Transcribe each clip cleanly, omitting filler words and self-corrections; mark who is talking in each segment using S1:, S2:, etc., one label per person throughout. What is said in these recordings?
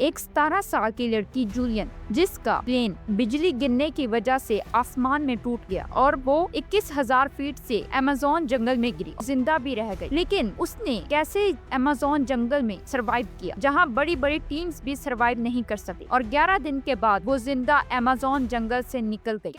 S1: एक 17 साल की लड़की जूलियन, जिसका प्लेन बिजली गिरने की वजह से आसमान में टूट गया और वो 21,000 फीट से अमेज़न जंगल में गिरी, जिंदा भी रह गई। लेकिन उसने कैसे अमेज़न जंगल में सरवाइव किया, जहाँ बड़ी बड़ी टीम्स भी सरवाइव नहीं कर सकती, और 11 दिन के बाद वो जिंदा अमेज़न जंगल से निकल गई।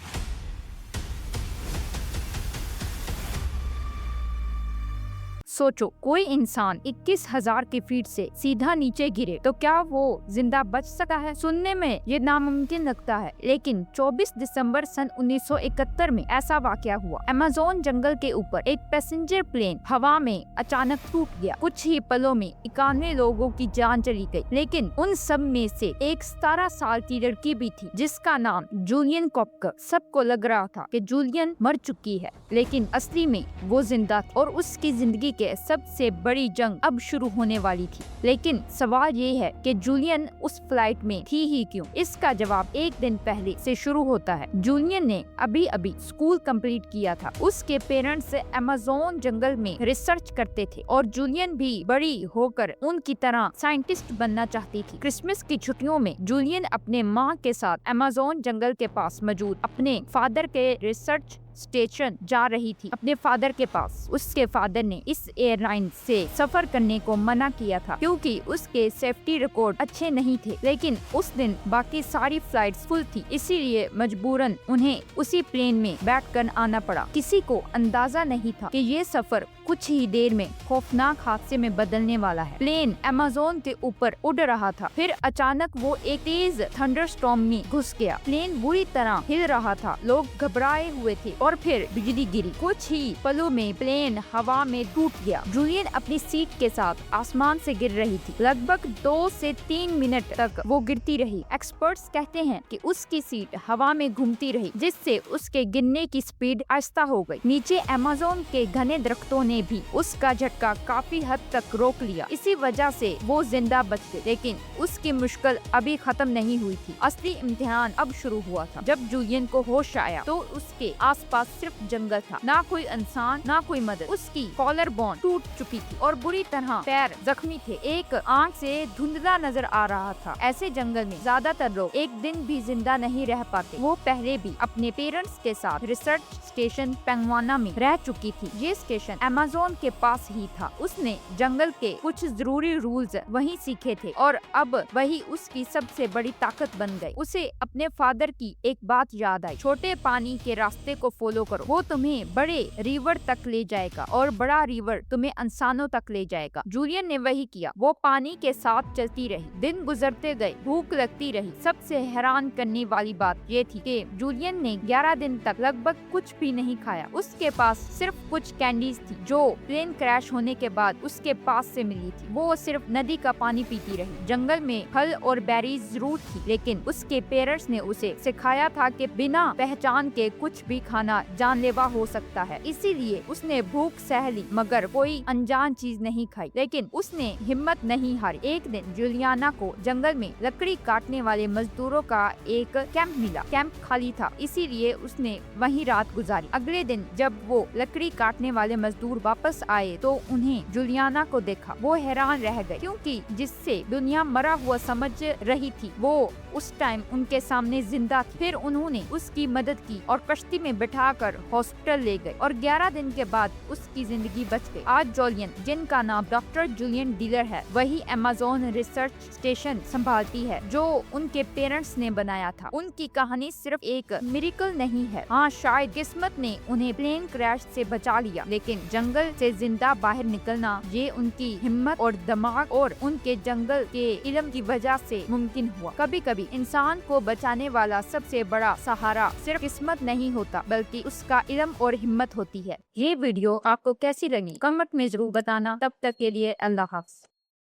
S1: सोचो, कोई इंसान 21,000 की फीट से सीधा नीचे गिरे तो क्या वो जिंदा बच सकता है? सुनने में ये नामुमकिन लगता है, लेकिन 24 दिसंबर सन 1971 में ऐसा वाकया हुआ। अमेज़न जंगल के ऊपर एक पैसेंजर प्लेन हवा में अचानक टूट गया। कुछ ही पलों में 91 लोगों की जान चली गई, लेकिन उन सब में से एक 17 साल की लड़की भी थी, जिसका नाम जूलियन कॉपकर। सबको लग रहा था कि जूलियन मर चुकी है, लेकिन असली में वो जिंदा थी और उसकी जिंदगी के सबसे बड़ी जंग अब शुरू होने वाली थी। लेकिन सवाल ये है कि जूलियन उस फ्लाइट में थी ही क्यों? इसका जवाब एक दिन पहले से शुरू होता है। जूलियन ने अभी अभी स्कूल कंप्लीट किया था। उसके पेरेंट्स अमेज़न जंगल में रिसर्च करते थे और जूलियन भी बड़ी होकर उनकी तरह साइंटिस्ट बनना चाहती थी। क्रिसमस की छुट्टियों में जूलियन अपने माँ के साथ अमेज़न जंगल के पास मौजूद अपने फादर के रिसर्च स्टेशन जा रही थी। अपने फादर के पास उसके फादर ने इस एयरलाइन से सफर करने को मना किया था, क्योंकि उसके सेफ्टी रिकॉर्ड अच्छे नहीं थे। लेकिन उस दिन बाकी सारी फ्लाइट्स फुल थी, इसीलिए मजबूरन उन्हें उसी प्लेन में बैठकर आना पड़ा। किसी को अंदाजा नहीं था कि ये सफर कुछ ही देर में खौफनाक हादसे में बदलने वाला है। प्लेन अमेज़न के ऊपर उड़ रहा था, फिर अचानक वो एक तेज थंडरस्टॉर्म में घुस गया। प्लेन बुरी तरह हिल रहा था, लोग घबराए हुए थे और फिर बिजली गिरी। कुछ ही पलों में प्लेन हवा में टूट गया। जूलियन अपनी सीट के साथ आसमान से गिर रही थी। लगभग 2 से 3 मिनट तक वो गिरती रही। एक्सपर्ट्स कहते हैं कि उसकी सीट हवा में घूमती रही, जिससे उसके गिरने की स्पीड आहिस्ता हो गई। नीचे अमेज़न के घने दरख्तों ने भी उसका झटका काफी हद तक रोक लिया। इसी वजह से वो जिंदा बच गई। लेकिन उसकी मुश्किल अभी खत्म नहीं हुई थी। असली इम्तिहान अब शुरू हुआ था। जब जूलियन को होश आया तो उसके आसपास सिर्फ जंगल था, ना कोई इंसान, ना कोई मदद। उसकी कॉलर बोन टूट चुकी थी और बुरी तरह पैर जख्मी थे। एक आंख से धुंधला नजर आ रहा था। ऐसे जंगल में ज्यादातर लोग एक दिन भी जिंदा नहीं रह पाते। वो पहले भी अपने पेरेंट्स के साथ रिसर्च स्टेशन पेंगवाना में रह चुकी थी। ये स्टेशन अमेज़न के पास ही था। उसने जंगल के कुछ जरूरी रूल्स वहीं सीखे थे और अब वही उसकी सबसे बड़ी ताकत बन गई। उसे अपने फादर की एक बात याद आई, छोटे पानी के रास्ते को फॉलो करो, वो तुम्हें बड़े रिवर तक ले जाएगा और बड़ा रिवर तुम्हें इंसानों तक ले जाएगा। जूलियन ने वही किया। वो पानी के साथ चलती रही। दिन गुजरते गए, भूख लगती रही। सबसे हैरान करने वाली बात ये थी कि जूलियन ने 11 दिन तक लगभग कुछ भी नहीं खाया। उसके पास सिर्फ कुछ कैंडीज थी जो प्लेन क्रैश होने के बाद उसके पास से मिली थी। वो सिर्फ नदी का पानी पीती रही। जंगल में फल और बेरीज जरूर थी, लेकिन उसके पेरेंट्स ने उसे सिखाया था कि बिना पहचान के कुछ भी खाना जानलेवा हो सकता है। इसीलिए उसने भूख सह ली, मगर कोई अनजान चीज नहीं खाई। लेकिन उसने हिम्मत नहीं हारी। एक दिन जूलियाना को जंगल में लकड़ी काटने वाले मजदूरों का एक कैंप मिला। कैंप खाली था, इसीलिए उसने वहीं रात गुजारी। अगले दिन जब वो लकड़ी काटने वाले मजदूर वापस आए तो उन्हें जूलियाना को देखा। वो हैरान रह गए, क्योंकि जिससे दुनिया मरा हुआ समझ रही थी वो उस टाइम उनके सामने जिंदा थी। फिर उन्होंने उसकी मदद की और कश्ती में बिठाकर हॉस्पिटल ले गए और 11 दिन के बाद उसकी जिंदगी बच गई। आज जूलियन, जिनका नाम डॉक्टर जूलियन डीलर है, वही अमेज़न रिसर्च स्टेशन संभालती है जो उनके पेरेंट्स ने बनाया था। उनकी कहानी सिर्फ एक मिरेकल नहीं है। हाँ, शायद किस्मत ने उन्हें प्लेन क्रैश से बचा लिया, लेकिन जंगल से जिंदा बाहर निकलना ये उनकी हिम्मत और दिमाग और उनके जंगल के इल्म की वजह से मुमकिन हुआ। कभी कभी इंसान को बचाने वाला सबसे बड़ा सहारा सिर्फ किस्मत नहीं होता, बल्कि उसका इल्म और हिम्मत होती है। ये वीडियो आपको कैसी लगी कमेंट में जरूर बताना। तब तक के लिए अल्लाह हाफ़िज़।